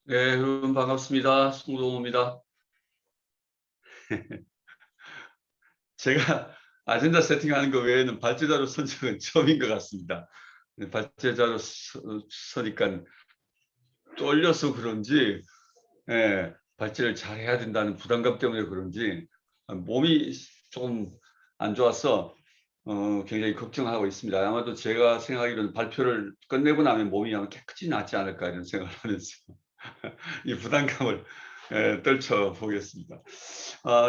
네, 여러분 반갑습니다. 송동호입니다. 제가 아젠다 세팅하는 거 외에는 발제자로 선 적은 처음인 것 같습니다. 발제자로 서니까 떨려서 그런지, 발제를 잘해야 된다는 부담감 때문에 그런지 몸이 조금 안 좋아서 굉장히 걱정하고 있습니다. 아마도 제가 생각하기로는 발표를 끝내고 나면 몸이 아마 깨끗이 낫지 않을까 이런 생각을 하면서 이 부담감을 떨쳐 보겠습니다.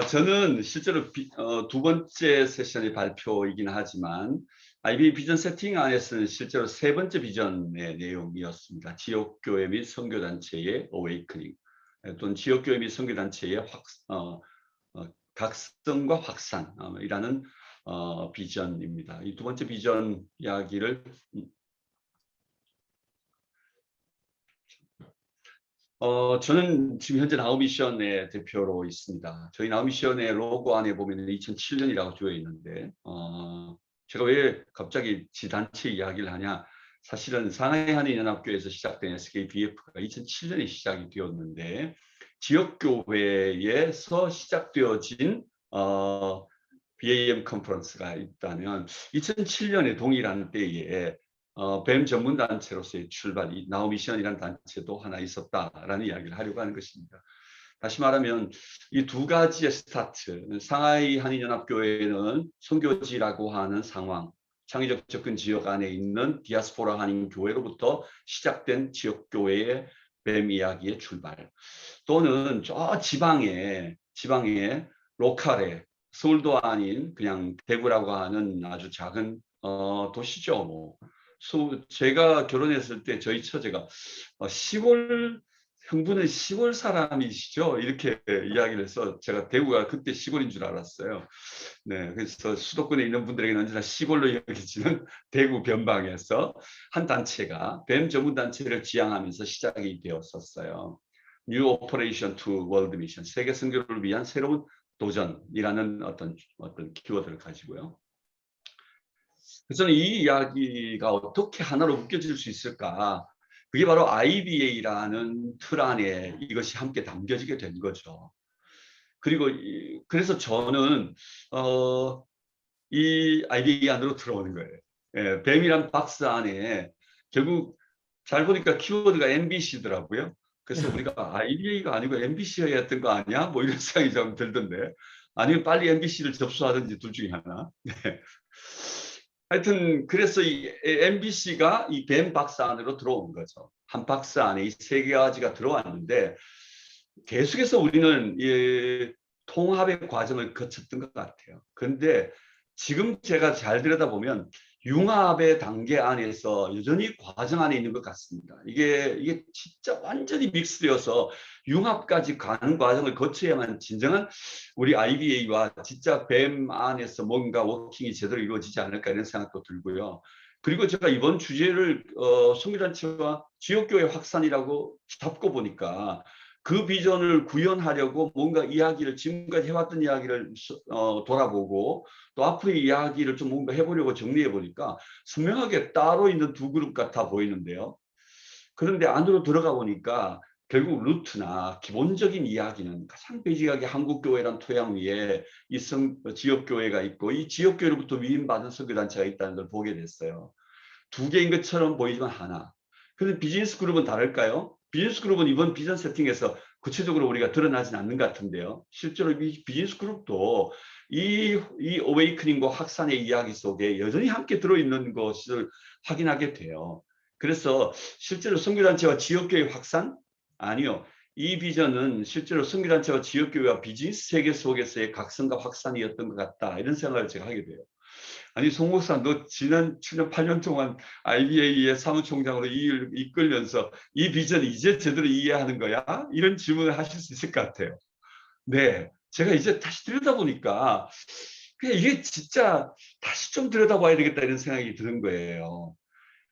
저는 실제로 두 번째 세션의 발표이긴 하지만 IB 비전 세팅 안에서는 실제로 세 번째 비전의 내용이었습니다. 지역교회 및 선교단체의 어웨이크닝, 또는 지역교회 및 선교단체의 각성과 확산이라는 비전입니다. 이 두 번째 비전 이야기를 저는 지금 현재 나우미션의 대표로 있습니다. 저희 나우미션의 로고 안에 보면 2007년이라고 되어 있는데, 제가 왜 갑자기 지단체 이야기를 하냐? 사실은 상하이 한인연합교회에서 시작된 SKBF가 2007년에 시작이 되었는데, 지역교회에서 시작되어진 BAM 컨퍼런스가 있다면 2007년에 동일한 때에 뱀 전문 단체로서의 출발, 나우미션이라는 단체도 하나 있었다라는 이야기를 하려고 하는 것입니다. 다시 말하면 이 두 가지의 스타트, 상하이 한인연합교회는 선교지라고 하는 상황, 창의적 접근 지역 안에 있는 디아스포라 한인교회로부터 시작된 지역교회의 뱀 이야기의 출발, 또는 저 지방에 로컬에 서울도 아닌 그냥 대구라고 하는 아주 작은 도시죠. 뭐 제가 결혼했을 때 저희 처제가 시골, 형부는 시골 사람이시죠? 이렇게 이야기를 해서 제가 대구가 그때 시골인 줄 알았어요. 네, 그래서 수도권에 있는 분들에게는 언제나 시골로 여겨지는 대구 변방에서 한 단체가 뱀 전문 단체를 지향하면서 시작이 되었었어요. New Operation to World Mission, 세계 선교를 위한 새로운 도전이라는 어떤 키워드를 가지고요. 그래서 저는 이 이야기가 어떻게 하나로 묶여질 수 있을까? 그게 바로 IBA라는 틀 안에 이것이 함께 담겨지게 된 거죠. 그리고 그래서 저는 이 IBA 안으로 들어오는 거예요. 뱀이란 박스 안에 결국 잘 보니까 키워드가 MBC더라고요. 그래서 우리가 IBA가 아니고 MBC였던 거 아니야? 뭐 이런 생각이 좀 들던데. 아니면 빨리 MBC를 접수하든지 둘 중에 하나. 네. 하여튼 그래서 이 MBC가 이 뱀 박스 안으로 들어온 거죠. 한 박스 안에 이 세 가지가 들어왔는데 계속해서 우리는 이 통합의 과정을 거쳤던 것 같아요. 그런데 지금 제가 잘 들여다보면 융합의 단계 안에서 여전히 과정 안에 있는 것 같습니다. 이게 진짜 완전히 믹스되어서 융합까지 가는 과정을 거쳐야만 진정한 우리 IBA와 진짜 뱀 안에서 뭔가 워킹이 제대로 이루어지지 않을까 이런 생각도 들고요. 그리고 제가 이번 주제를 선교단체와 지역교회 확산이라고 잡고 보니까 그 비전을 구현하려고 뭔가 이야기를 지금까지 해왔던 이야기를 돌아보고 또 앞으로의 이야기를 좀 뭔가 해보려고 정리해 보니까 선명하게 따로 있는 두 그룹 같아 보이는데요. 그런데 안으로 들어가 보니까 결국 루트나 기본적인 이야기는 가장 베이직하게 한국교회란 토양 위에 이 지역교회가 있고 이 지역교회로부터 위임받은 선교단체가 있다는 걸 보게 됐어요. 두 개인 것처럼 보이지만 하나. 그런데 비즈니스 그룹은 다를까요? 비즈니스 그룹은 이번 비전 세팅에서 구체적으로 우리가 드러나진 않는 것 같은데요. 실제로 이 비즈니스 그룹도 이 어웨이크닝과 확산의 이야기 속에 여전히 함께 들어있는 것을 확인하게 돼요. 그래서 실제로 선교단체와 지역교회 확산? 아니요. 이 비전은 실제로 선교단체와 지역교회와 비즈니스 세계 속에서의 각성과 확산이었던 것 같다. 이런 생각을 제가 하게 돼요. 아니 송 목사, 너 지난 7년 8년 동안 IBA의 사무총장으로 이 일을 이끌면서 이 비전을 이제 제대로 이해하는 거야? 이런 질문을 하실 수 있을 것 같아요. 네, 제가 이제 다시 들여다보니까 그냥 이게 진짜 다시 좀 들여다봐야 되겠다 이런 생각이 드는 거예요.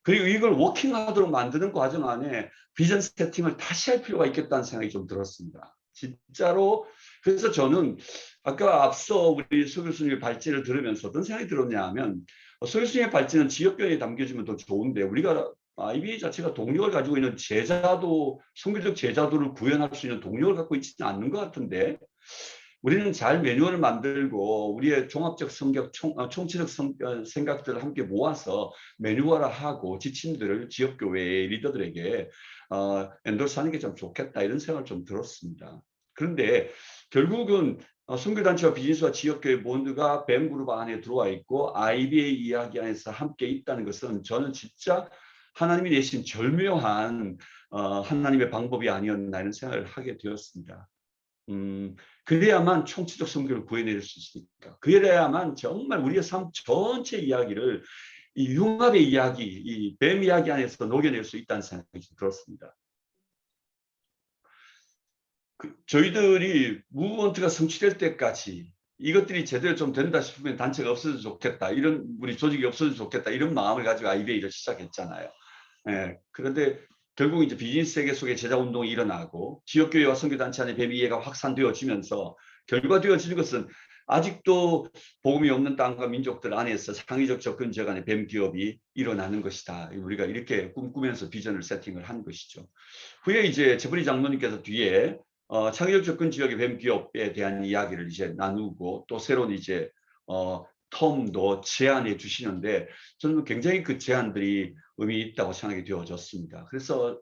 그리고 이걸 워킹하도록 만드는 과정 안에 비전 세팅을 다시 할 필요가 있겠다는 생각이 좀 들었습니다. 진짜로. 그래서 저는 아까 앞서 우리 서 교수님의 발제를 들으면서 어떤 생각이 들었냐 하면 서 교수님의 발제는 지역변에 담겨지면 더 좋은데 우리가 IBA 자체가 동력을 가지고 있는 제자도, 선교적 제자도를 구현할 수 있는 동력을 갖고 있지는 않는 것 같은데, 우리는 잘 매뉴얼을 만들고 우리의 종합적 성격, 총체적 생각들을 함께 모아서 매뉴얼화하고 지침들을 지역교회의 리더들에게 엔도스하는 게 좀 좋겠다, 이런 생각을 좀 들었습니다. 그런데 결국은 선교단체와 비즈니스와 지역교회 모두가 뱀 그룹 안에 들어와 있고 IBA 이야기 안에서 함께 있다는 것은 저는 진짜 하나님이 내신 절묘한 하나님의 방법이 아니었나, 이런 생각을 하게 되었습니다. 그래야만 총체적 선교를 구해낼 수 있으니까. 그래야만 정말 우리의 삶 전체 이야기를 이 융합의 이야기, 이 뱀 이야기 안에서 녹여낼 수 있다는 생각이 들었습니다. 저희들이 무브먼트가 성취될 때까지 이것들이 제대로 좀 된다 싶으면 단체가 없어도 좋겠다, 이런, 우리 조직이 없어도 좋겠다, 이런 마음을 가지고 IBA를 시작했잖아요. 예, 그런데 결국 이제 비즈니스 세계 속에 제자 운동이 일어나고 지역교회와 선교단체 안에 뱀 이해가 확산되어지면서 결과되어지는 것은 아직도 복음이 없는 땅과 민족들 안에서 창의적 접근 지역 안에 뱀 기업이 일어나는 것이다. 우리가 이렇게 꿈꾸면서 비전을 세팅을 한 것이죠. 후에 이제 제프리 장로님께서 뒤에 창의적 접근 지역의 뱀 기업에 대한 이야기를 이제 나누고 또 새로운 이제 텀도 제안해 주시는데, 저는 굉장히 그 제안들이 의미 있다고 생각이 되어졌습니다. 그래서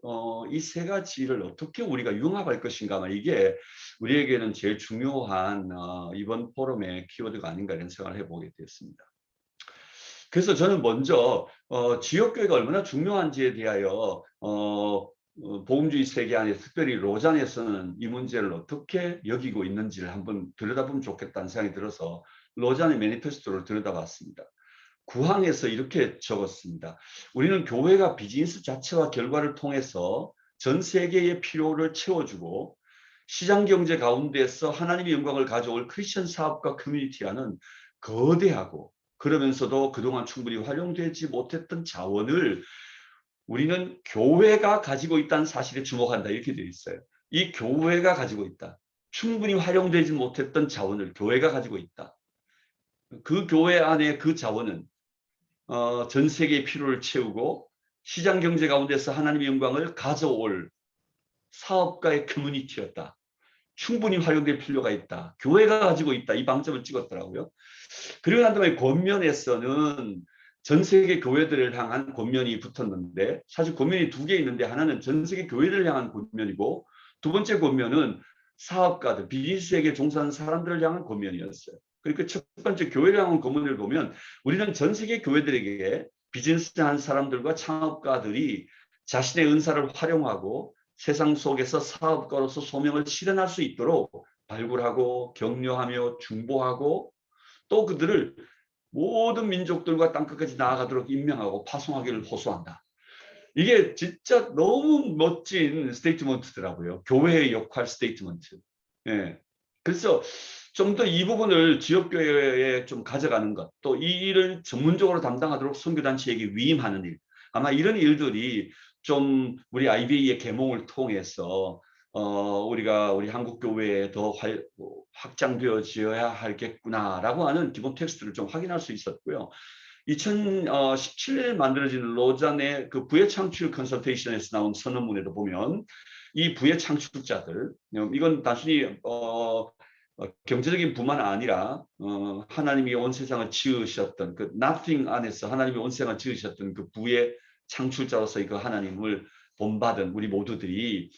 이 세 가지를 어떻게 우리가 융합할 것인가, 이게 우리에게는 제일 중요한 이번 포럼의 키워드가 아닌가, 이런 생각을 해보게 되었습니다. 그래서 저는 먼저 지역교회가 얼마나 중요한지에 대하여 복음주의 세계 안에, 특별히 로잔에서는 이 문제를 어떻게 여기고 있는지를 한번 들여다보면 좋겠다는 생각이 들어서 로잔의 매니페스토를 들여다봤습니다. 9항에서 이렇게 적었습니다. 우리는 교회가 비즈니스 자체와 결과를 통해서 전 세계의 필요를 채워주고 시장 경제 가운데서 하나님의 영광을 가져올 크리스천 사업과 커뮤니티라는 거대하고 그러면서도 그동안 충분히 활용되지 못했던 자원을 우리는 교회가 가지고 있다는 사실에 주목한다, 이렇게 되어 있어요. 이 교회가 가지고 있다. 충분히 활용되지 못했던 자원을 교회가 가지고 있다. 그 교회 안에 그 자원은 전 세계의 필요를 채우고 시장 경제 가운데서 하나님의 영광을 가져올 사업가의 커뮤니티였다. 충분히 활용될 필요가 있다. 교회가 가지고 있다. 이 방점을 찍었더라고요. 그리고 난 다음에 권면에서는 전 세계 교회들을 향한 권면이 붙었는데, 사실 권면이 두 개 있는데 하나는 전 세계 교회들을 향한 권면이고 두 번째 권면은 사업가들, 비즈니스에게 종사하는 사람들을 향한 권면이었어요. 그러니까 첫 번째 교회를 향한 권면을 보면 우리는 전 세계 교회들에게 비즈니스하는 사람들과 창업가들이 자신의 은사를 활용하고 세상 속에서 사업가로서 소명을 실현할 수 있도록 발굴하고 격려하며 중보하고 또 그들을 모든 민족들과 땅끝까지 나아가도록 임명하고 파송하기를 호소한다. 이게 진짜 너무 멋진 스테이트먼트더라고요. 교회의 역할 스테이트먼트. 예. 그래서 좀 더 이 부분을 지역교회에 좀 가져가는 것, 또 이 일을 전문적으로 담당하도록 선교단체에게 위임하는 일, 아마 이런 일들이 좀 우리 IBA의 계몽을 통해서 우리가 우리 한국교회에 더 확장되어져야 하겠구나라고 하는 기본 텍스트를 좀 확인할 수 있었고요. 2017년에 만들어진 로잔의 그 부의 창출 컨설테이션에서 나온 선언문에도 보면 이 부의 창출자들, 이건 단순히 경제적인 부만 아니라 하나님이 온 세상을 지으셨던 그 nothing 안에서 하나님이 온 세상을 지으셨던 그 부의 창출자로서 그 하나님을 본받은 우리 모두들이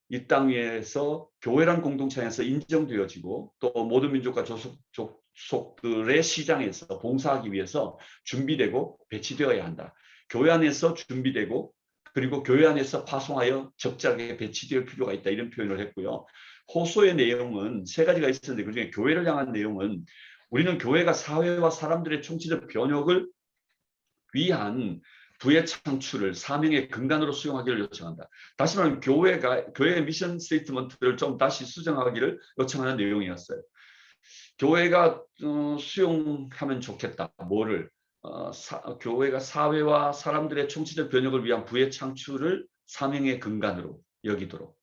이 땅 위에서 교회란 공동체 안에서 인정되어지고 또 모든 민족과 족속들의 시장에서 봉사하기 위해서 준비되고 배치되어야 한다. 교회 안에서 준비되고 그리고 교회 안에서 파송하여 적절하게 배치될 필요가 있다, 이런 표현을 했고요. 호소의 내용은 세 가지가 있었는데 그중에 교회를 향한 내용은 우리는 교회가 사회와 사람들의 총체적 변혁을 위한 부의 창출을 사명의 근간으로 수용하기를 요청한다. 다시 말하면 교회의 미션 스테이트먼트를 좀 다시 수정하기를 요청하는 내용이었어요. 교회가 수용하면 좋겠다. 뭐를? 교회가 사회와 사람들의 총체적 변혁을 위한 부의 창출을 사명의 근간으로 여기도록.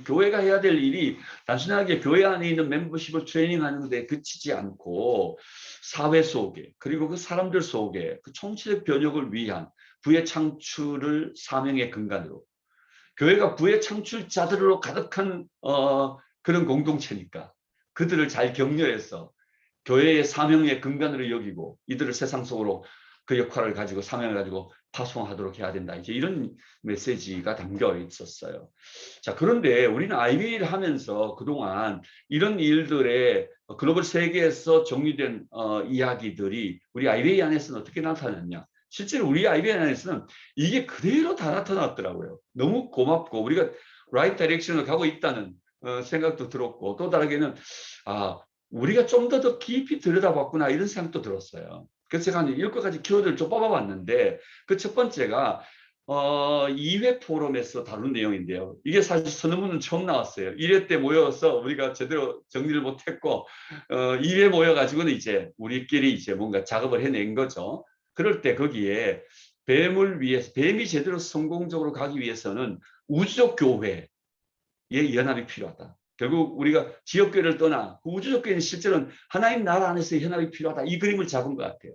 교회가 해야 될 일이 단순하게 교회 안에 있는 멤버십을 트레이닝하는 데 그치지 않고 사회 속에 그리고 그 사람들 속에 그 총체적 변혁을 위한 부의 창출을 사명의 근간으로 교회가 부의 창출자들로 가득한 그런 공동체니까 그들을 잘 격려해서 교회의 사명의 근간으로 여기고 이들을 세상 속으로 그 역할을 가지고 사명을 가지고 파송하도록 해야 된다. 이제 이런 메시지가 담겨 있었어요. 자, 그런데 우리는 IBA를 하면서 그동안 이런 일들의 글로벌 세계에서 정리된 이야기들이 우리 IBA 안에서는 어떻게 나타났냐? 실제로 우리 IBA 안에서는 이게 그대로 다 나타났더라고요. 너무 고맙고 우리가 right direction으로 가고 있다는 생각도 들었고 또 다르게는 우리가 좀 더 깊이 들여다봤구나 이런 생각도 들었어요. 그래서 제가 한 10가지 키워드를 좀 뽑아봤는데 그 첫 번째가 2회 포럼에서 다룬 내용인데요. 이게 사실 선언문은 처음 나왔어요. 1회 때 모여서 우리가 제대로 정리를 못했고 2회 모여가지고는 이제 우리끼리 이제 뭔가 작업을 해낸 거죠. 그럴 때 거기에 뱀을 위해서 뱀이 제대로 성공적으로 가기 위해서는 우주적 교회의 연합이 필요하다. 결국 우리가 지역교회를 떠나 우주적 교회는 실제로는 하나님 나라 안에서의 연합이 필요하다. 이 그림을 잡은 것 같아요.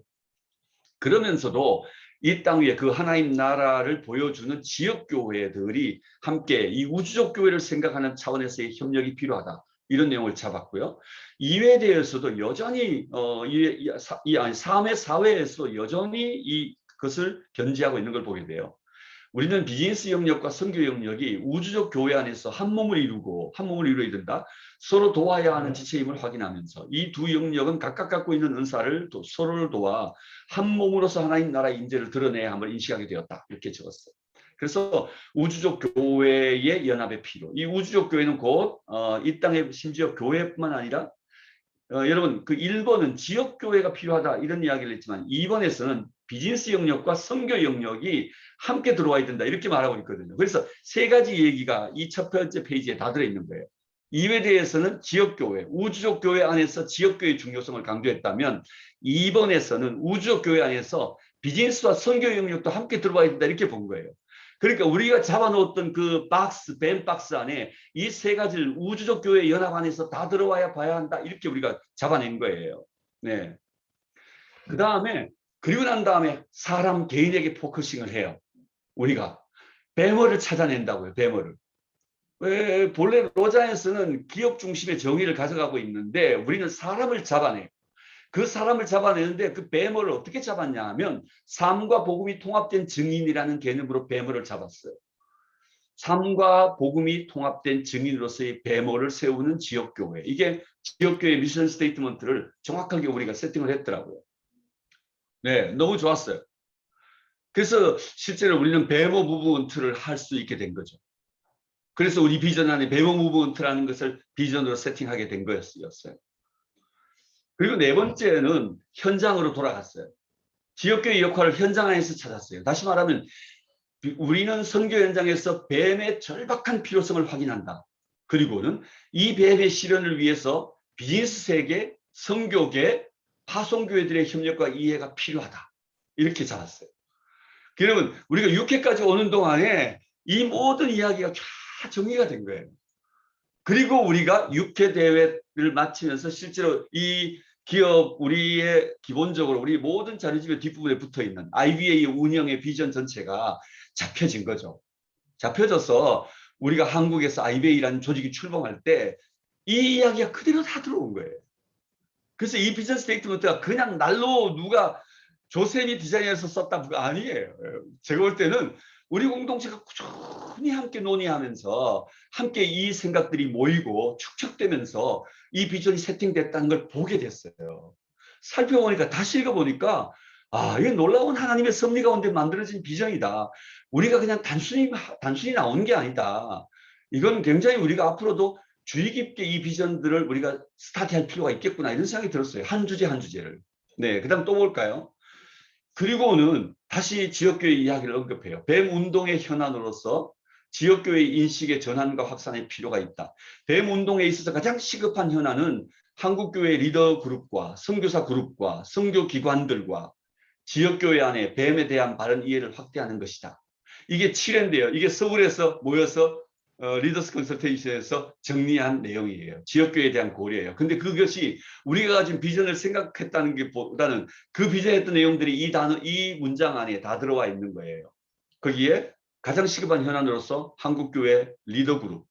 그러면서도 이 땅 위에 그 하나님 나라를 보여주는 지역교회들이 함께 이 우주적 교회를 생각하는 차원에서의 협력이 필요하다. 이런 내용을 잡았고요. 이외에 대해서도 여전히 3회, 4회에서 여전히 이것을 견지하고 있는 걸 보게 돼요. 우리는 비즈니스 영역과 선교 영역이 우주적 교회 안에서 한 몸을 이루어야 된다. 서로 도와야 하는 지체임을 확인하면서 이 두 영역은 각각 갖고 있는 은사를 또 서로를 도와 한 몸으로서 하나님 나라의 인재를 드러내야 함을 인식하게 되었다. 이렇게 적었어요. 그래서 우주적 교회의 연합의 필요. 이 우주적 교회는 곧 이 땅에 심지어 교회뿐만 아니라 여러분 그 1번은 지역교회가 필요하다 이런 이야기를 했지만 2번에서는 비즈니스 영역과 선교 영역이 함께 들어와야 된다 이렇게 말하고 있거든요. 그래서 세 가지 얘기가 이 첫 번째 페이지에 다 들어있는 거예요. 이에 대해서는 지역교회, 우주적 교회 안에서 지역교회의 중요성을 강조했다면 2번에서는 우주적 교회 안에서 비즈니스와 선교 영역도 함께 들어와야 된다 이렇게 본 거예요. 그러니까 우리가 잡아놓았던 그 뱀 박스 안에 이 세 가지를 우주적 교회 연합 안에서 다 들어와야 봐야 한다. 이렇게 우리가 잡아낸 거예요. 네. 그 다음에, 그리고 난 다음에 사람 개인에게 포커싱을 해요. 우리가. 뱀어를 찾아낸다고요. 뱀어를. 왜 본래 로자에서는 기업 중심의 정의를 가져가고 있는데 우리는 사람을 잡아내요. 그 사람을 잡아내는데 그 뱀어를 어떻게 잡았냐 하면 삶과 복음이 통합된 증인이라는 개념으로 뱀어를 잡았어요. 삶과 복음이 통합된 증인으로서의 뱀어를 세우는 지역교회. 이게 지역교회 미션 스테이트먼트를 정확하게 우리가 세팅을 했더라고요. 네, 너무 좋았어요. 그래서 실제로 우리는 뱀어 무브먼트를 할 수 있게 된 거죠. 그래서 우리 비전 안에 뱀어 무브먼트라는 것을 비전으로 세팅하게 된 거였어요. 그리고 네 번째는 현장으로 돌아갔어요. 지역교회 역할을 현장 안에서 찾았어요. 다시 말하면 우리는 선교 현장에서 뱀의 절박한 필요성을 확인한다. 그리고는 이 뱀의 실현을 위해서 비즈니스 세계, 선교계, 파송교회들의 협력과 이해가 필요하다. 이렇게 잡았어요. 그러면 우리가 6회까지 오는 동안에 이 모든 이야기가 다 정리가 된 거예요. 그리고 우리가 6회 대회를 마치면서 실제로 이 기업 우리의 기본적으로 우리 모든 자료집의 뒷부분에 붙어있는 IBA 운영의 비전 전체가 잡혀진 거죠. 잡혀져서 우리가 한국에서 IBA라는 조직이 출범할 때 이 이야기가 그대로 다 들어온 거예요. 그래서 이 비전 스테이트먼트가 그냥 날로 누가 조셉이 디자인해서 썼다가 아니에요. 제가 볼 때는 우리 공동체가 꾸준히 함께 논의하면서 함께 이 생각들이 모이고 축적되면서 이 비전이 세팅됐다는 걸 보게 됐어요. 살펴보니까 다시 읽어보니까 이게 놀라운 하나님의 섭리 가운데 만들어진 비전이다. 우리가 그냥 단순히 나온 게 아니다. 이건 굉장히 우리가 앞으로도 주의 깊게 이 비전들을 우리가 스타트할 필요가 있겠구나 이런 생각이 들었어요. 한 주제 한 주제를. 네, 그다음 또 볼까요? 그리고는 다시 지역교회 이야기를 언급해요. 뱀 운동의 현안으로서 지역교회 인식의 전환과 확산의 필요가 있다. 뱀 운동에 있어서 가장 시급한 현안은 한국교회 리더 그룹과 선교사 그룹과 선교기관들과 지역교회 안에 뱀에 대한 바른 이해를 확대하는 것이다. 이게 7회인데요. 이게 서울에서 모여서 리더스 컨설테이션에서 정리한 내용이에요. 지역교회에 대한 고려예요. 근데 그것이 우리가 가진 비전을 생각했다는 게 보다는 그 비전했던 내용들이 이 문장 안에 다 들어와 있는 거예요. 거기에 가장 시급한 현안으로서 한국교회 리더그룹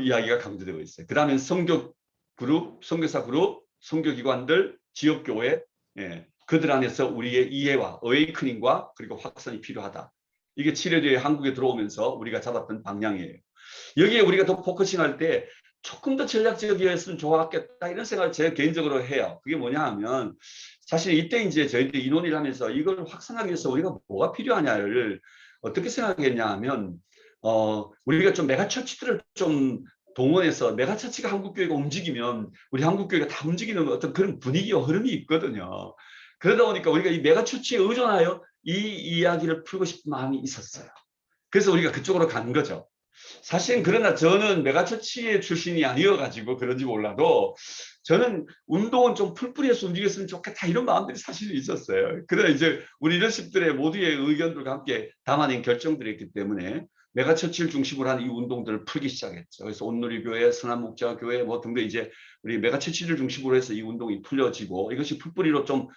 이야기가 강조되고 있어요. 그 다음에 선교 그룹, 선교사 그룹, 선교기관들, 지역교회, 예, 그들 안에서 우리의 이해와 어웨이크닝과 그리고 확산이 필요하다. 이게 7회 뒤에 한국에 들어오면서 우리가 잡았던 방향이에요. 여기에 우리가 더 포커싱할 때 조금 더 전략적이었으면 좋았겠다 이런 생각을 제가 개인적으로 해요. 그게 뭐냐 하면 사실 이때 이제 저희들이 인원을 하면서 이걸 확산하기 위해서 우리가 뭐가 필요하냐를 어떻게 생각했냐 하면 우리가 좀 메가처치들을 좀 동원해서 메가처치가 한국교회가 움직이면 우리 한국교회가 다 움직이는 어떤 그런 분위기와 흐름이 있거든요. 그러다 보니까 우리가 이 메가처치에 의존하여 이 이야기를 풀고 싶은 마음이 있었어요. 그래서 우리가 그쪽으로 간 거죠. 사실은 그러나 저는 메가처치의 출신이 아니어가지고 그런지 몰라도 저는 운동은 좀 풀뿌리에서 움직였으면 좋겠다 이런 마음들이 사실은 있었어요. 그래 이제 우리 리더십들의 모두의 의견들과 함께 담아낸 결정들이 있기 때문에 메가처치를 중심으로 한 이 운동들을 풀기 시작했죠. 그래서 온누리교회, 선한목자교회 뭐 등등 이제 우리 메가처치를 중심으로 해서 이 운동이 풀려지고 이것이 풀뿌리로 좀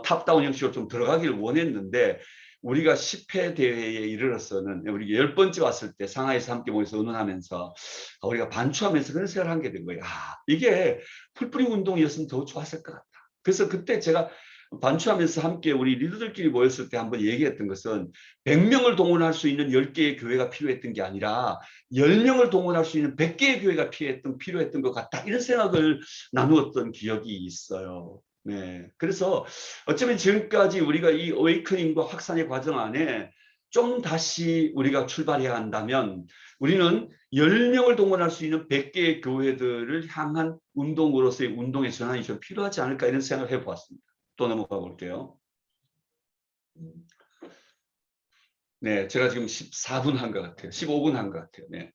탑다운 형식으로 좀 들어가기를 원했는데 우리가 10회 대회에 이르러서는 우리 10번째 왔을 때 상하이에서 함께 모여서 의논하면서 우리가 반추하면서 그런 생각을 하게 된 거예요. 이게 풀뿌리 운동이었으면 더 좋았을 것 같다. 그래서 그때 제가 반추하면서 함께 우리 리더들끼리 모였을 때 한번 얘기했던 것은 100명을 동원할 수 있는 10개의 교회가 필요했던 게 아니라 10명을 동원할 수 있는 100개의 교회가 필요했던 것 같다. 이런 생각을 나누었던 기억이 있어요. 네. 그래서 어쩌면 지금까지 우리가 이 어웨이커닝과 확산의 과정 안에 좀 다시 우리가 출발해야 한다면 우리는 10명을 동원할 수 있는 100개의 교회들을 향한 운동으로서의 운동의 전환이 좀 필요하지 않을까 이런 생각을 해보았습니다. 또 넘어가 볼게요. 네, 제가 지금 14분 한 것 같아요. 15분 한 것 같아요. 네.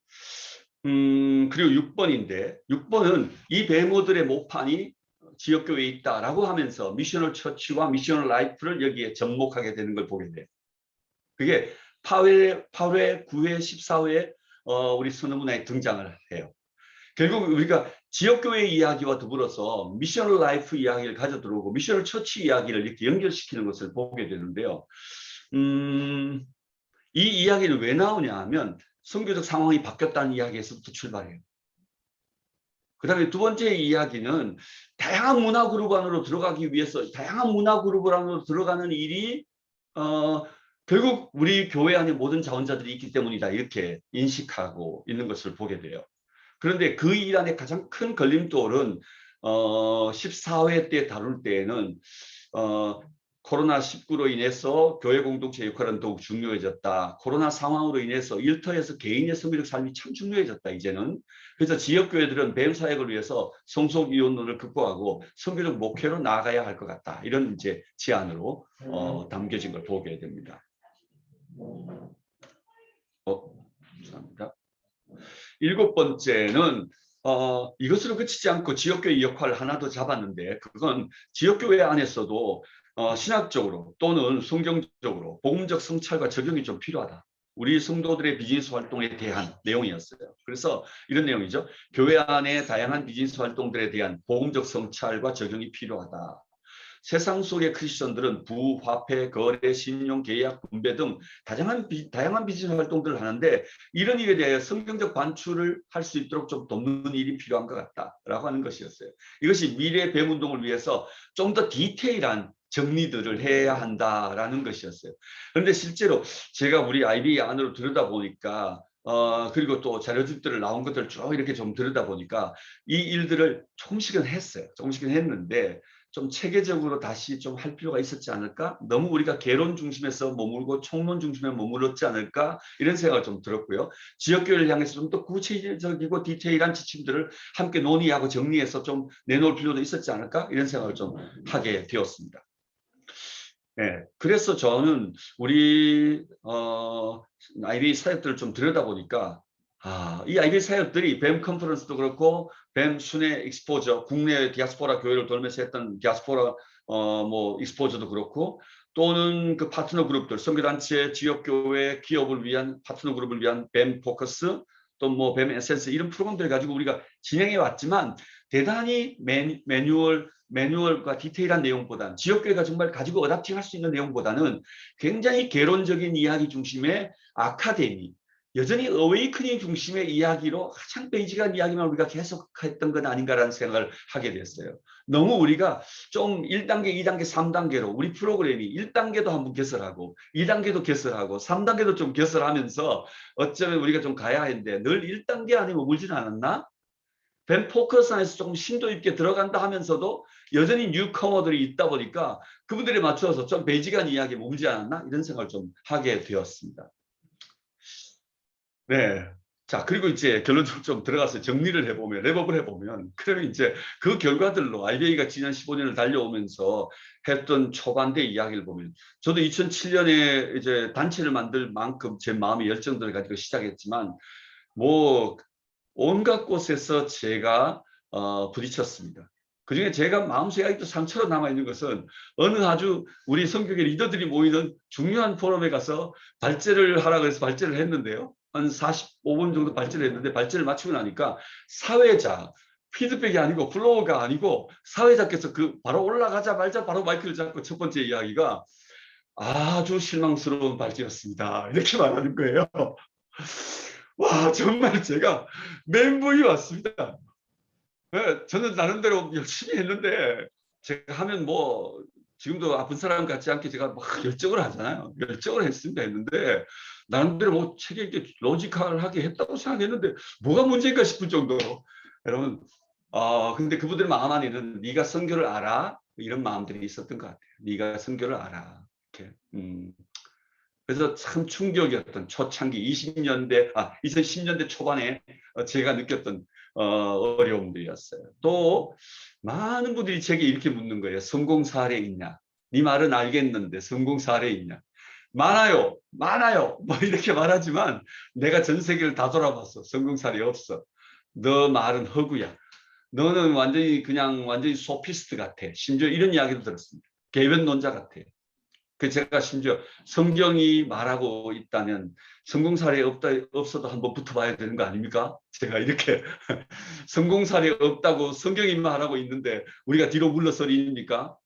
그리고 6번인데 6번은 이 배모들의 모판이 지역교회에 있다라고 하면서 미셔널 처치와 미셔널 라이프를 여기에 접목하게 되는 걸 보게 돼요. 그게 8회, 9회, 14회 우리 선언문에 등장을 해요. 결국 우리가 지역교회 이야기와 더불어서 미셔널 라이프 이야기를 가져 들어오고 미셔널 처치 이야기를 이렇게 연결시키는 것을 보게 되는데요. 이 이야기는 왜 나오냐 하면 선교적 상황이 바뀌었다는 이야기에서부터 출발해요. 그 다음에 두 번째 이야기는 다양한 문화 그룹 안으로 들어가기 위해서 다양한 문화 그룹 안으로 들어가는 일이 결국 우리 교회 안에 모든 자원자들이 있기 때문이다 이렇게 인식하고 있는 것을 보게 돼요. 그런데 그 일 안에 가장 큰 걸림돌은 14회 때 다룰 때에는 코로나19로 인해서 교회 공동체 역할은 더욱 중요해졌다. 코로나 상황으로 인해서 일터에서 개인의 성교적 삶이 참 중요해졌다. 이제는. 그래서 지역교회들은 뱀 사역을 위해서 성소이혼론을 극복하고 성교적 목회로 나아가야 할 것 같다. 이런 이제 제안으로 담겨진 걸 보게 됩니다. 죄송합니다. 7번째는 이것으로 그치지 않고 지역교회 역할을 하나 더 잡았는데 그건 지역교회 안에서도 신학적으로 또는 성경적으로 복음적 성찰과 적용이 좀 필요하다. 우리 성도들의 비즈니스 활동에 대한 내용이었어요. 그래서 이런 내용이죠. 교회 안에 다양한 비즈니스 활동들에 대한 복음적 성찰과 적용이 필요하다. 세상 속의 크리스천들은 부화폐, 거래, 신용, 계약, 분배 등 다양한 비즈니스 활동들을 하는데 이런 일에 대해 성경적 반출을 할 수 있도록 좀 돕는 일이 필요한 것 같다라고 하는 것이었어요. 이것이 미래 뱀 운동을 위해서 좀 더 디테일한 정리들을 해야 한다라는 것이었어요. 그런데 실제로 제가 우리 IB 안으로 들여다보니까 그리고 또 자료집들을 나온 것들을 쭉 이렇게 좀 들여다보니까 이 일들을 조금씩은 했어요. 조금씩은 했는데 좀 체계적으로 다시 좀 할 필요가 있었지 않을까? 너무 우리가 개론 중심에서 머물고 총론 중심에 머물렀지 않을까? 이런 생각을 좀 들었고요. 지역교회를 향해서 좀 더 구체적이고 디테일한 지침들을 함께 논의하고 정리해서 좀 내놓을 필요도 있었지 않을까? 이런 생각을 좀 하게 되었습니다. 네, 그래서 저는 우리 IB 사역들을 좀 들여다보니까 이 IB 사역들이 뱀 컨퍼런스도 그렇고 뱀 순회 익스포저 국내 디아스포라 교회를 돌면서 했던 디아스포라 뭐 익스포저도 그렇고 또는 그 파트너 그룹들 선교단체, 지역교회, 기업을 위한 파트너 그룹을 위한 뱀 포커스 또 뭐 뱀 에센스 이런 프로그램들 가지고 우리가 진행해 왔지만 대단히 매뉴얼과 디테일한 내용보다는 지역교회가 정말 가지고 어답팅할 수 있는 내용보다는 굉장히 개론적인 이야기 중심의 아카데미 여전히 어웨이크닝 중심의 이야기로 가장 베이직한 이야기만 우리가 계속했던 건 아닌가라는 생각을 하게 됐어요. 너무 우리가 좀 1단계, 2단계, 3단계로 우리 프로그램이 1단계도 한번 개설하고 2단계도 개설하고 3단계도 좀 개설하면서 어쩌면 우리가 좀 가야 했는데 늘 1단계 안에 머물지는 않았나? 뱀 포커스 안에서 조금 심도 있게 들어간다 하면서도 여전히 뉴커머들이 있다 보니까 그분들에 맞춰서 좀 베이직한 이야기에 머물지 않았나? 이런 생각을 좀 하게 되었습니다. 네. 자, 그리고 이제 결론적으로 좀 들어가서 정리를 해보면, 랩업을 해보면, 그러면 이제 그 결과들로 IBA가 지난 15년을 달려오면서 했던 초반대 이야기를 보면, 저도 2007년에 이제 단체를 만들 만큼 제 마음의 열정들을 가지고 시작했지만, 뭐, 온갖 곳에서 제가 부딪혔습니다. 그중에 제가 마음속에 아직도 상처로 남아있는 것은 어느 아주 우리 성교계 리더들이 모이는 중요한 포럼에 가서 발제를 하라고 해서 발제를 했는데요. 한 45분 정도 발제를 했는데 발제를 마치고 나니까 사회자, 피드백이 아니고 플로우가 아니고 사회자께서 그 바로 올라가자마자 바로 마이크를 잡고 첫 번째 이야기가 아주 실망스러운 발제였습니다. 이렇게 말하는 거예요. 와, 정말 제가 멘붕이 왔습니다. 네, 저는 나름대로 열심히 했는데 제가 하면 뭐 지금도 아픈 사람 같지 않게 제가 막 열정을 하잖아요. 열정을 했는데 나름대로 뭐 책 읽기 로지컬하게 했다고 생각했는데 뭐가 문제인가 싶을 정도로 여러분 근데 그분들 마음 안에는 네가 선교를 알아? 이런 마음들이 있었던 것 같아요. 네가 선교를 알아. 이렇게. 그래서 참 충격이었던 초창기 2010년대 초반에 제가 느꼈던 어려움들이었어요. 또 많은 분들이 제게 이렇게 묻는 거예요. 성공 사례 있냐? 네 말은 알겠는데 성공 사례 있냐? 많아요. 많아요. 뭐 이렇게 말하지만 내가 전 세계를 다 돌아봤어. 성공 사례 없어. 너 말은 허구야. 너는 완전히 소피스트 같아. 심지어 이런 이야기도 들었습니다. 개변론자 같아. 그 제가 심지어 성경이 말하고 있다면 성공 사례 없어도 한번 붙어봐야 되는 거 아닙니까? 제가 이렇게 성공 사례 없다고 성경이 말하고 있는데 우리가 뒤로 물러서리니까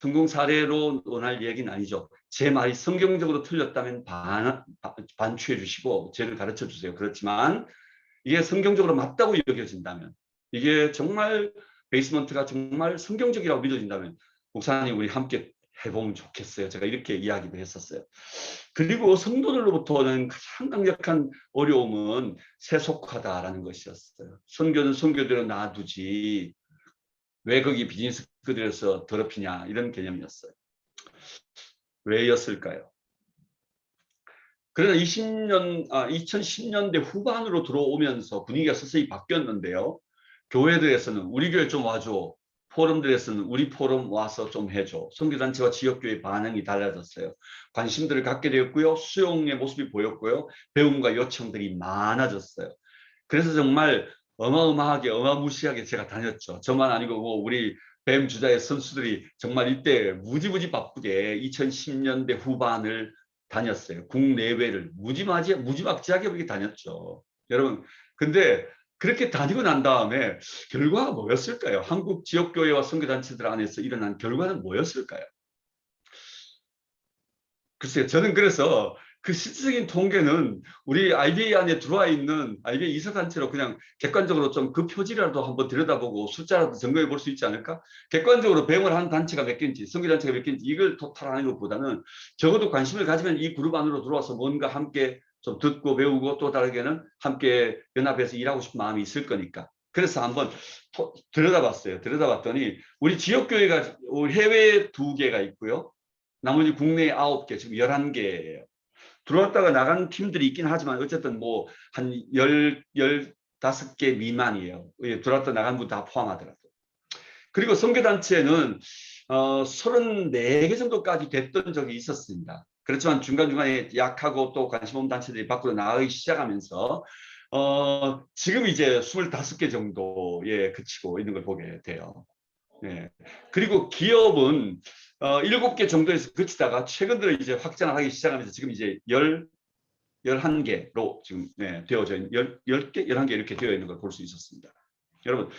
성공 사례로 원할 얘기는 아니죠. 제 말이 성경적으로 틀렸다면 반추해 주시고 저를 가르쳐 주세요. 그렇지만 이게 성경적으로 맞다고 여겨진다면 이게 정말 베이스먼트가 정말 성경적이라고 믿어진다면 목사님 우리 함께 해보면 좋겠어요. 제가 이렇게 이야기도 했었어요. 그리고 성도들로부터는 가장 강력한 어려움은 세속화다라는 것이었어요. 선교는 선교대로 놔두지 왜 거기 비즈니스 그들에서 더럽히냐 이런 개념이었어요. 왜였을까요? 그러나 2010년대 후반으로 들어오면서 분위기가 서서히 바뀌었는데요. 교회들에서는 우리 교회 좀 와줘. 포럼들에서는 우리 포럼 와서 좀 해줘. 선교단체와 지역교회 반응이 달라졌어요. 관심들을 갖게 되었고요. 수용의 모습이 보였고요. 배움과 요청들이 많아졌어요. 그래서 정말 어마무시하게 제가 다녔죠. 저만 아니고 뭐 우리 뱀 주자의 선수들이 정말 이때 무지무지 바쁘게 2010년대 후반을 다녔어요. 국내외를 무지막지하게 그렇게 다녔죠. 여러분, 근데 그렇게 다니고 난 다음에 결과가 뭐였을까요? 한국 지역교회와 선교단체들 안에서 일어난 결과는 뭐였을까요? 글쎄요, 저는 그래서 그 실질적인 통계는 우리 IBA 안에 들어와 있는 IBA 이사단체로 그냥 객관적으로 좀 그 표지라도 한번 들여다보고 숫자라도 점검해 볼 수 있지 않을까? 객관적으로 배움을 한 단체가 몇 개인지, 선교단체가 몇 개인지 이걸 토탈하는 것보다는 적어도 관심을 가지면 이 그룹 안으로 들어와서 뭔가 함께 좀 듣고 배우고 또 다르게는 함께 연합해서 일하고 싶은 마음이 있을 거니까. 그래서 한번 들여다봤어요. 들여다봤더니 우리 지역교회가 해외에 2개가 있고요. 나머지 국내 9개, 지금 11개예요. 들어왔다가 나간 팀들이 있긴 하지만 어쨌든 뭐 한 15개 미만이에요. 들어왔다 나간 분 다 포함하더라도. 그리고 선교단체는 34개 정도까지 됐던 적이 있었습니다. 그렇지만 중간중간에 약하고 또 관심 없는 단체들이 밖으로 나가기 시작하면서 지금 이제 25개 정도에 그치고 있는 걸 보게 돼요. 네. 그리고 기업은 7개 정도에서 그치다가 최근 들어 이제 확장을 하기 시작하면서 지금 이제 11개로 지금 되어져 있는 10개, 11개 이렇게 되어 있는 걸 볼 수 있었습니다. 여러분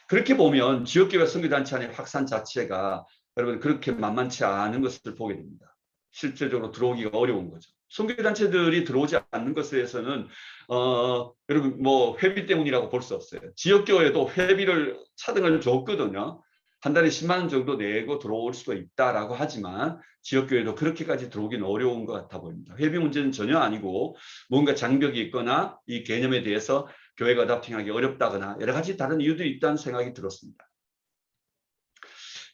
그렇게 보면 지역교회 선교단체 안의 확산 자체가 여러분 그렇게 만만치 않은 것을 보게 됩니다. 실제적으로 들어오기가 어려운 거죠. 선교단체들이 들어오지 않는 것에 대해서는 여러분 뭐 회비 때문이라고 볼 수 없어요. 지역교회도 회비를 차등을 줬거든요. 한 달에 10만 원 정도 내고 들어올 수도 있다라고 하지만 지역교회도 그렇게까지 들어오기는 어려운 것 같아 보입니다. 회비 문제는 전혀 아니고 뭔가 장벽이 있거나 이 개념에 대해서 교회가 어답팅하기 어렵다거나 여러 가지 다른 이유들이 있다는 생각이 들었습니다.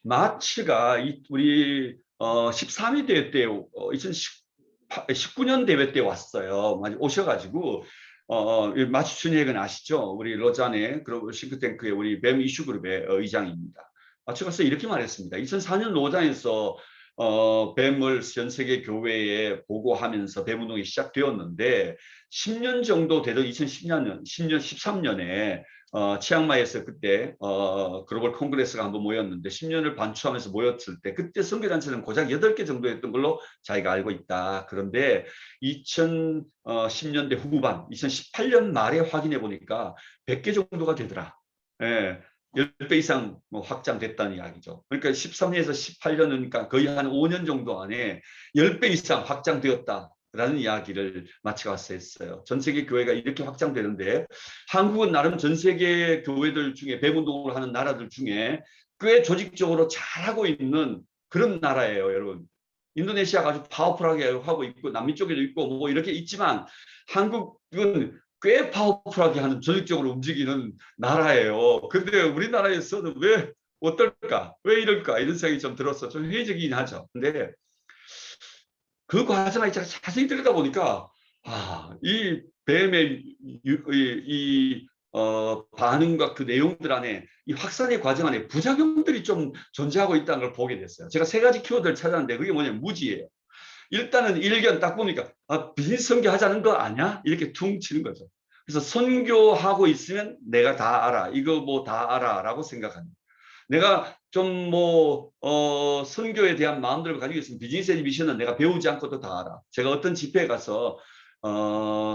마치가 우리 13위 대회 때 2019년 대회 때 왔어요. 오셔가지고 마치 준혜건 아시죠? 우리 로잔의 글로벌 싱크탱크의 우리 뱀 이슈 그룹의 의장입니다. 마치가 이렇게 말했습니다. 2004년 로잔에서 뱀을 전 세계 교회에 보고하면서 뱀 운동이 시작되었는데 10년 정도 되던 2010년, 10년, 13년에 치앙마이에서 그때 글로벌 콩그레스가 한번 모였는데 10년을 반추하면서 모였을 때 그때 선교단체는 고작 8개 정도였던 걸로 자기가 알고 있다. 그런데 2010년대 후반, 2018년 말에 확인해 보니까 100개 정도가 되더라. 예. 10배 이상 확장됐다는 이야기죠. 그러니까 13년에서 18년은 그러니까 거의 한 5년 정도 안에 10배 이상 확장되었다라는 이야기를 마치가 와서 했어요. 전 세계 교회가 이렇게 확장되는데 한국은 나름 전 세계 교회들 중에 배운동을 하는 나라들 중에 꽤 조직적으로 잘하고 있는 그런 나라예요, 여러분. 인도네시아가 아주 파워풀하게 하고 있고 남미 쪽에도 있고 뭐 이렇게 있지만 한국은 꽤 파워풀하게 하는 조직적으로 움직이는 나라예요. 근데 우리나라에서는 왜 어떨까? 왜 이럴까? 이런 생각이 좀 들어서 좀 회의적이긴 하죠. 근데 그 과정을 자세히 들여다보니까 이 뱀의 반응과 그 내용들 안에 이 확산의 과정 안에 부작용들이 좀 존재하고 있다는 걸 보게 됐어요. 제가 3가지 키워드를 찾았는데 그게 뭐냐면 무지예요. 일단은 일견 딱 보니까 비즈니스 선교하자는 거 아니야? 이렇게 퉁 치는 거죠. 그래서 선교하고 있으면 내가 다 알아. 이거 뭐 다 알아 라고 생각합니다. 내가 좀 선교에 대한 마음들을 가지고 있으면 비즈니스 미션은 내가 배우지 않고도 다 알아. 제가 어떤 집회에 가서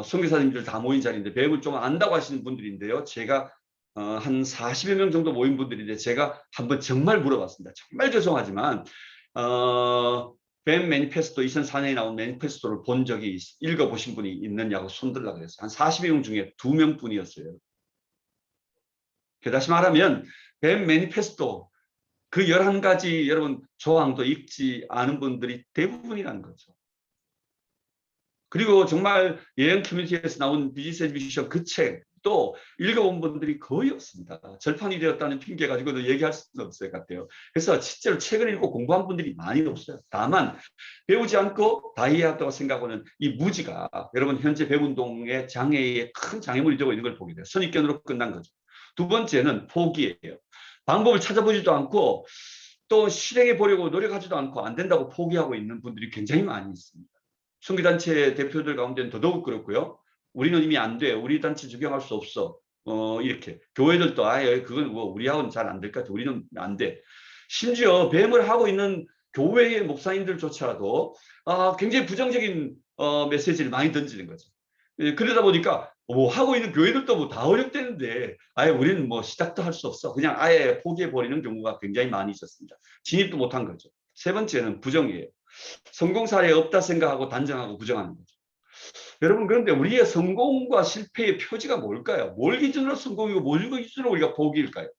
선교사님들 다 모인 자리인데 배움을 좀 안다고 하시는 분들인데요. 제가 한 40여 명 정도 모인 분들인데 제가 한번 정말 물어봤습니다. 정말 죄송하지만 뱀 매니페스토 2004년에 나온 매니페스토를 본 적이 읽어보신 분이 있느냐고 손들라 그랬어요. 한 40여 명 중에 2명뿐이었어요. 다시 말하면 뱀 매니페스토 그 11가지 여러분 조항도 읽지 않은 분들이 대부분이라는 거죠. 그리고 정말 예언 커뮤니티에서 나온 비즈니스 미션 그 책도 읽어본 분들이 거의 없습니다. 절판이 되었다는 핑계 가지고도 얘기할 수는 없을 것 같아요. 그래서 실제로 책을 읽고 공부한 분들이 많이 없어요. 다만 배우지 않고 다 이해한다고 생각하는 이 무지가 여러분 현재 배운동의 장애에 큰 장애물이 되고 있는 걸 보게 돼요. 선입견으로 끝난 거죠. 두 번째는 포기예요. 방법을 찾아보지도 않고 또 실행해 보려고 노력하지도 않고 안 된다고 포기하고 있는 분들이 굉장히 많이 있습니다. 선교단체 대표들 가운데는 더더욱 그렇고요. 우리는 이미 안 돼. 우리 단체 적용할 수 없어. 이렇게. 교회들도 아예 그건 뭐 우리하고는 잘 안 될 것 같아. 우리는 안 돼. 심지어 뱀을 하고 있는 교회의 목사님들조차도 굉장히 부정적인 메시지를 많이 던지는 거죠. 그러다 보니까 뭐 하고 있는 교회들도 뭐 다 어렵대는데 아예 우리는 뭐 시작도 할 수 없어. 그냥 아예 포기해 버리는 경우가 굉장히 많이 있었습니다. 진입도 못한 거죠. 세 번째는 부정이에요. 성공 사례 없다 생각하고 단정하고 부정하는 거죠. 여러분 그런데 우리의 성공과 실패의 표지가 뭘까요? 뭘 기준으로 성공이고 뭘 기준으로 우리가 포기일까요?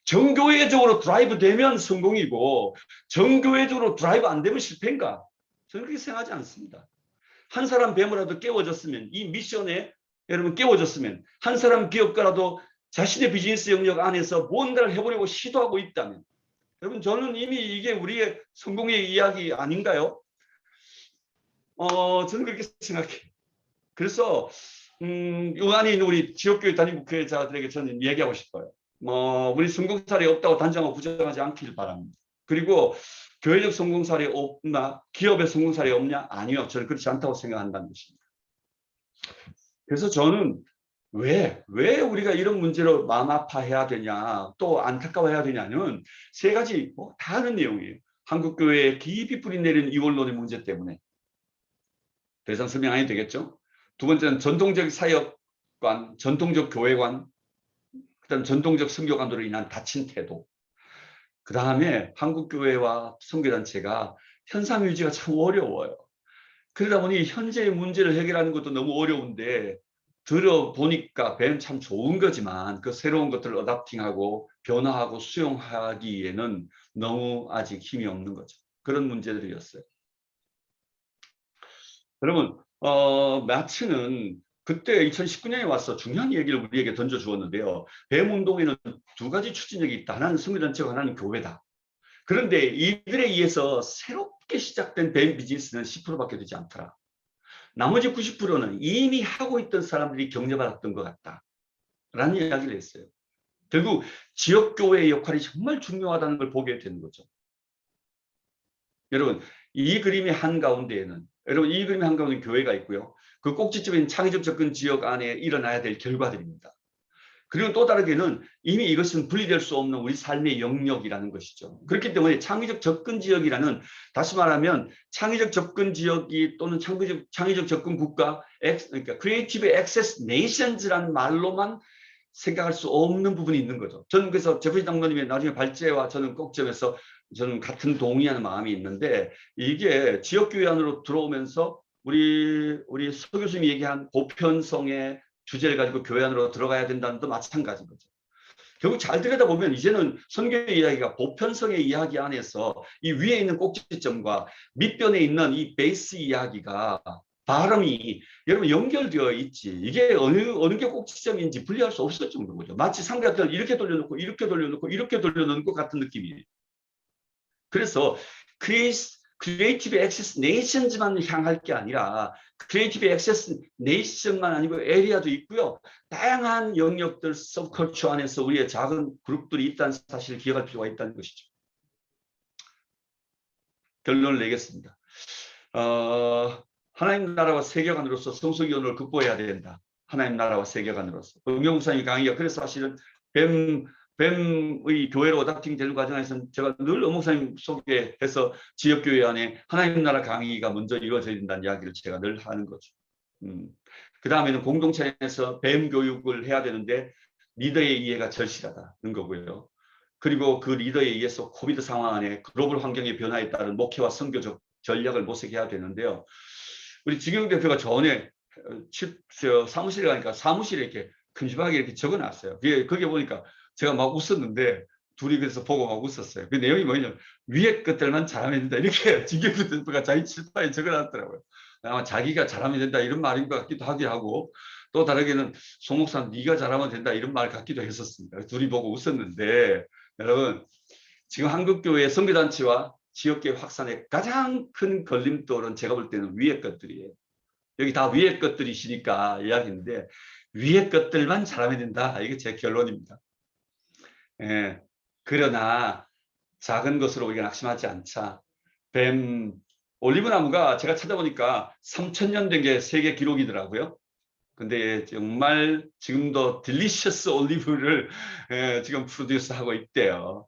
정교회적으로 드라이브 되면 성공이고 정교회적으로 드라이브 안 되면 실패인가? 저는 그렇게 생각하지 않습니다. 한 사람 뱀이라도 깨워졌으면 이 미션에 여러분 깨워졌으면 한 사람 기업가라도 자신의 비즈니스 영역 안에서 뭔가를 해보려고 시도하고 있다면 여러분 저는 이미 이게 우리의 성공의 이야기 아닌가요? 저는 그렇게 생각해요. 그래서 요 안에 있는 우리 지역교회 담임 목회자들에게 저는 얘기하고 싶어요. 우리 성공 사례 없다고 단정하고 부정하지 않길 바랍니다. 그리고 교회적 성공 사례 없나? 기업의 성공 사례 없냐? 아니요. 저는 그렇지 않다고 생각한다는 것입니다. 그래서 저는 왜 우리가 이런 문제로 마음 아파해야 되냐, 또 안타까워해야 되냐는 세 가지 다 아는 내용이에요. 한국교회에 깊이 뿌리내린 이원론의 문제 때문에. 더 이상 설명 안 해도 되겠죠? 두 번째는 전통적 사역관, 전통적 교회관, 그다음 전통적 선교관으로 인한 닫힌 태도. 그 다음에 한국교회와 선교단체가 현상 유지가 참 어려워요. 그러다 보니 현재의 문제를 해결하는 것도 너무 어려운데 들어보니까 뱀 참 좋은 거지만 그 새로운 것들을 어답팅하고 변화하고 수용하기에는 너무 아직 힘이 없는 거죠. 그런 문제들이었어요. 여러분, 마츠는 그때 2019년에 와서 중요한 얘기를 우리에게 던져주었는데요. 뱀 운동에는 두 가지 추진력이 있다. 하나는 선교단체가, 하나는 교회다. 그런데 이들에 의해서 새롭게 시작된 뱀 비즈니스는 10%밖에 되지 않더라. 나머지 90%는 이미 하고 있던 사람들이 격려받았던 것 같다. 라는 이야기를 했어요. 결국 지역교회의 역할이 정말 중요하다는 걸 보게 되는 거죠. 여러분, 이 그림의 한가운데에는 교회가 있고요. 그 꼭지점인 창의적 접근 지역 안에 일어나야 될 결과들입니다. 그리고 또 다르게는 이미 이것은 분리될 수 없는 우리 삶의 영역이라는 것이죠. 그렇기 때문에 창의적 접근 지역이라는, 다시 말하면 창의적 접근 지역이 또는 창의적 접근 국가, 그러니까 크리에이티브 액세스 네이션즈라는 말로만 생각할 수 없는 부분이 있는 거죠. 저는 그래서 제프리 장로님의 나중에 발제와 저는 꼭점에서 저는 같은 동의하는 마음이 있는데, 이게 지역교회 안으로 들어오면서 우리 서 교수님이 얘기한 보편성의 주제를 가지고 교회 안으로 들어가야 된다는 것도 마찬가지인 거죠. 결국 잘 들여다보면 이제는 선교의 이야기가 보편성의 이야기 안에서 이 위에 있는 꼭지점과 밑변에 있는 이 베이스 이야기가 발음이 여러분 연결되어 있지. 이게 어느 게 꼭지점인지 분리할 수 없을 정도인 거죠. 마치 삼각형을 이렇게 돌려놓고 이렇게 돌려놓고 이렇게 돌려놓는 것 같은 느낌이에요. 그래서 크리에이티브 액세스 네이션즈만 향할 게 아니라 크리에이티브 액세스 네이션만 아니고 에리아도 있고요. 다양한 영역들 서브컬처 안에서 우리의 작은 그룹들이 있다는 사실을 기억할 필요가 있다는 것이죠. 결론을 내겠습니다. 하나님 나라와 세계관으로서 성소기원을 극복해야 된다. 하나님 나라와 세계관으로서. 은경목사님 강의가 그래서 사실은 뱀의 교회로 어답팅 되는 과정에서는 제가 늘 어목사님 소개해서 지역교회 안에 하나님 나라 강의가 먼저 이루어져야 된다는 이야기를 제가 늘 하는 거죠. 그 다음에는 공동체 안에서 뱀 교육을 해야 되는데 리더의 이해가 절실하다는 거고요. 그리고 그 리더에 의해서 코비드 상황 안에 글로벌 환경의 변화에 따른 목회와 선교적 전략을 모색해야 되는데요. 우리 지경 대표가 전에 사무실에 가니까 사무실에 이렇게 큼지막하게 이렇게 적어놨어요. 거기에 보니까 제가 막 웃었는데 둘이 그래서 보고 막 웃었어요. 그 내용이 뭐냐면 위에 것들만 잘하면 된다. 이렇게 지경 대표가 자기 칠판에 적어놨더라고요. 아마 자기가 잘하면 된다 이런 말인 것 같기도 하고 또 다르게는 송 목사 네가 잘하면 된다 이런 말 같기도 했었습니다. 둘이 보고 웃었는데 여러분 지금 한국교회 선교단체와 지역교회 확산의 가장 큰 걸림돌은 제가 볼 때는 위의 것들이에요. 여기 다 위의 것들이시니까 이야기인데 위의 것들만 잘하면 된다. 이게 제 결론입니다. 예, 그러나 작은 것으로 우리가 낙심하지 않자. 올리브나무가 제가 찾아보니까 3000년 된 게 세계 기록이더라고요. 근데 정말 지금도 딜리셔스 올리브를 지금 프로듀스하고 있대요.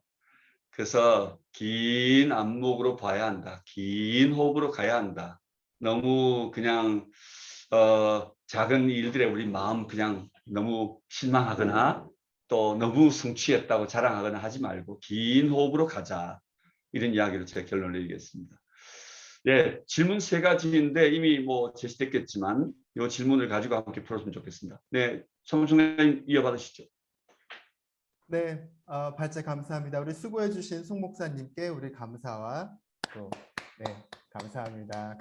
그래서 긴 안목으로 봐야 한다. 긴 호흡으로 가야 한다. 너무 그냥 작은 일들에 우리 마음 그냥 너무 실망하거나 또 너무 성취했다고 자랑하거나 하지 말고 긴 호흡으로 가자. 이런 이야기로 제가 결론을 내리겠습니다. 네, 질문 세 가지인데 이미 뭐 제시됐겠지만 이 질문을 가지고 함께 풀었으면 좋겠습니다. 네, 청중님 이어받으시죠. 네, 발제 감사합니다. 우리 수고해주신 송 목사님께 우리 감사와 또 네, 감사합니다.